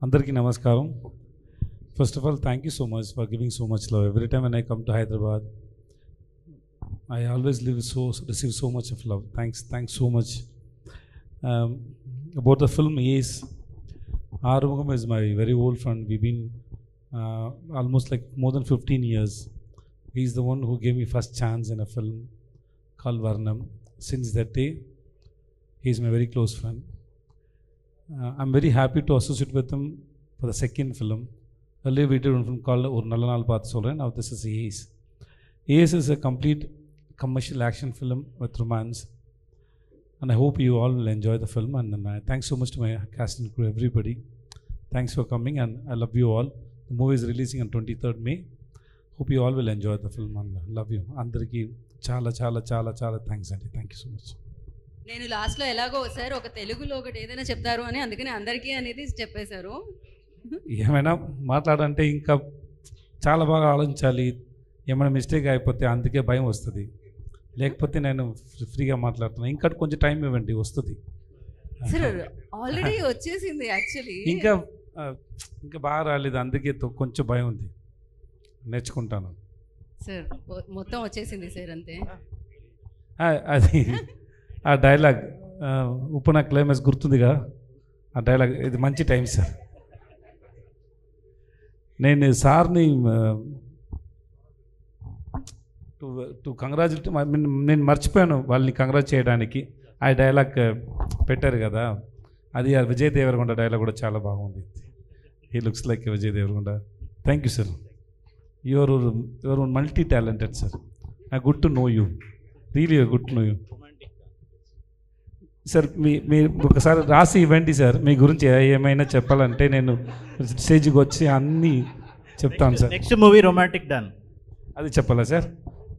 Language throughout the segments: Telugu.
అందరికీ నమస్కారం. First of all, thank you so much for giving so much love. Every time when I come to Hyderabad, I always receive so much of love. Thanks so much. About the film, yes, Arumugam is my very old friend. We've been almost like more than 15 years. He's the one who gave me first chance in a film called Varnam. Since that day, he's my very close friend. I'm very happy to associate with him for the second film. Earlier we did one film called Or Nalla Naal Paathu Solren. Now this is Ace. Ace is a complete commercial action film with romance. And I hope you all will enjoy the film. And thanks so much to my cast and crew, everybody. Thanks for coming and I love you all. The movie is releasing on 23rd May. Hope you all will enjoy the film and love you. Andariki చాలా థ్యాంక్స్ అండి. Thank you so much. నేను లాస్ట్లో ఎలాగో సార్ ఒక తెలుగులో ఒకటి ఏదైనా చెప్తారు అని అందుకని అందరికీ అనేది చెప్పేశారు. ఏమైనా మాట్లాడంటే ఇంకా చాలా బాగా ఆలోచించాలి. ఏమైనా మిస్టేక్ అయిపోతే అందుకే భయం వస్తుంది. లేకపోతే నేను ఫ్రీగా మాట్లాడుతున్నాను. ఇంకా కొంచెం టైం ఇవ్వండి, వస్తుంది. సార్ ఆల్రెడీ వచ్చేసింది యాక్చువల్లీ. ఇంకా బాగా రాలేదు, అందుకే కొంచెం భయం ఉంది. నేర్చుకుంటాను సార్. మొత్తం వచ్చేసింది సార్ అంతే. అది ఆ డైలాగ్ ఉప్పు నా క్లైమాక్స్ గుర్తుందిగా, ఆ డైలాగ్. ఇది మంచి టైం సార్. నేను సార్ని టు కంగ్రాచులేట్, నేను మర్చిపోయాను వాళ్ళని కంగ్రాట్ చేయడానికి. ఆ డైలాగ్ పెట్టారు కదా, అది ఆ విజయ్ దేవరకొండ డైలాగ్ కూడా చాలా బాగుంది. He looks like Vijay Deverakonda. Thank you sir. Your multi talented sir. I good to know you, really good to know you sir. మీరు ఒకసారి రాసి ఇవ్వండి సార్, మీ గురించి ఏమైనా చెప్పాలంటే నేను స్టేజ్కి వచ్చి అన్నీ చెప్తాను sir. Next movie romantic don, అది చెప్పాలా సార్?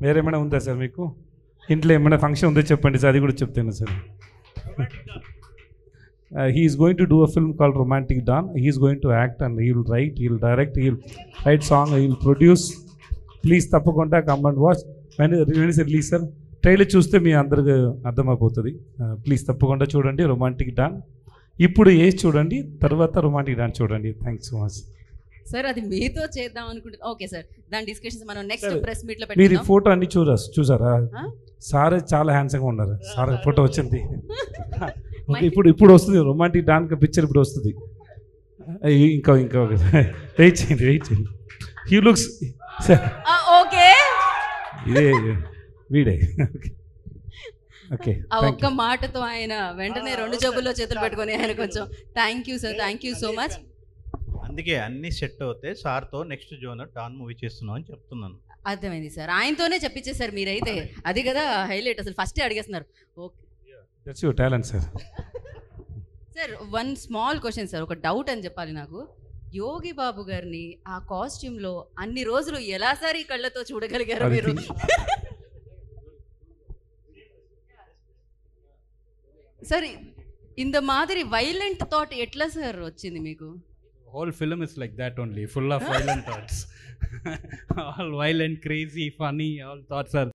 వేరేమైనా ఉందా సార్ మీకు? ఇంట్లో ఏమైనా ఫంక్షన్ ఉందో చెప్పండి సార్, అది కూడా చెప్తాను sir. He is going to do a film called Romantic Dawn. He is going to act and he will write, he will direct, he will write song, he will produce. Please తప్పకుండా come and watch. When is release sir? Trailer చూస్తే మీ అందరికి అర్థమైపోతుంది. ప్లీజ్ తప్పకుండా చూడండి రొమాంటిక్ డాన్. ఇప్పుడు ఏజ్ చూడండి, తర్వాత రొమాంటిక్ డాన్ చూడండి. Thanks so much sir. అది మీతో చేద్దాం అనుకుంటున్నా. ఓకే సార్, దాని డిస్కషన్స్ మనం నెక్స్ట్ ప్రెస్ మీట్లో పెడతాం. మీరు ఫోటో అన్ని చూసారా? సార్ చాలా హ్యాండ్సమ్గా ఉన్నారు. సార్ ఫోటో వచ్చింది. ఓకే, ఇప్పుడు వస్తుంది రొమాంటిక్ డాన్ పిక్చర్, ఇప్పుడు వస్తుంది. ఇంకా వెయిట్ చేయండి. హీ లుక్స్ ఓకే, ఇదే వీడే. ఓకే, ఆ ఒక్క మాటతో ఆయన వెంటనే రెండు జబ్బుల్లో చేతులు పెట్టుకొని ఆయన కొంచెం thank you sir, thank you so much. అందుకే అన్ని సెట్ అవుతే సార్తో నెక్స్ట్ జోనర్ డాన్ మూవీ చేస్తున్నాం అని చెప్తున్నాను. అర్థమైంది సార్, ఆయనతోనే చెప్పించేసారు మీరైతే. అది కదా హైలైట్, అసలు ఫస్టే అడిగేస్తున్నారు. Okay, that's your talent sir. Sir one small question sir, ఒక డౌట్ అని చెప్పాలి నాకు. యోగి బాబు గారిని ఆ కాస్ట్యూమ్లో అన్ని రోజులు ఎలా సార్ ఈ కళ్ళతో చూడగలిగారు మీరు? సార్ ఇంత మాదిరి వైలెంట్ థాట్ ఎట్లా సార్ వచ్చింది మీకు? Whole film is like that only, full of violent thoughts. All violent, crazy, funny, all thoughts are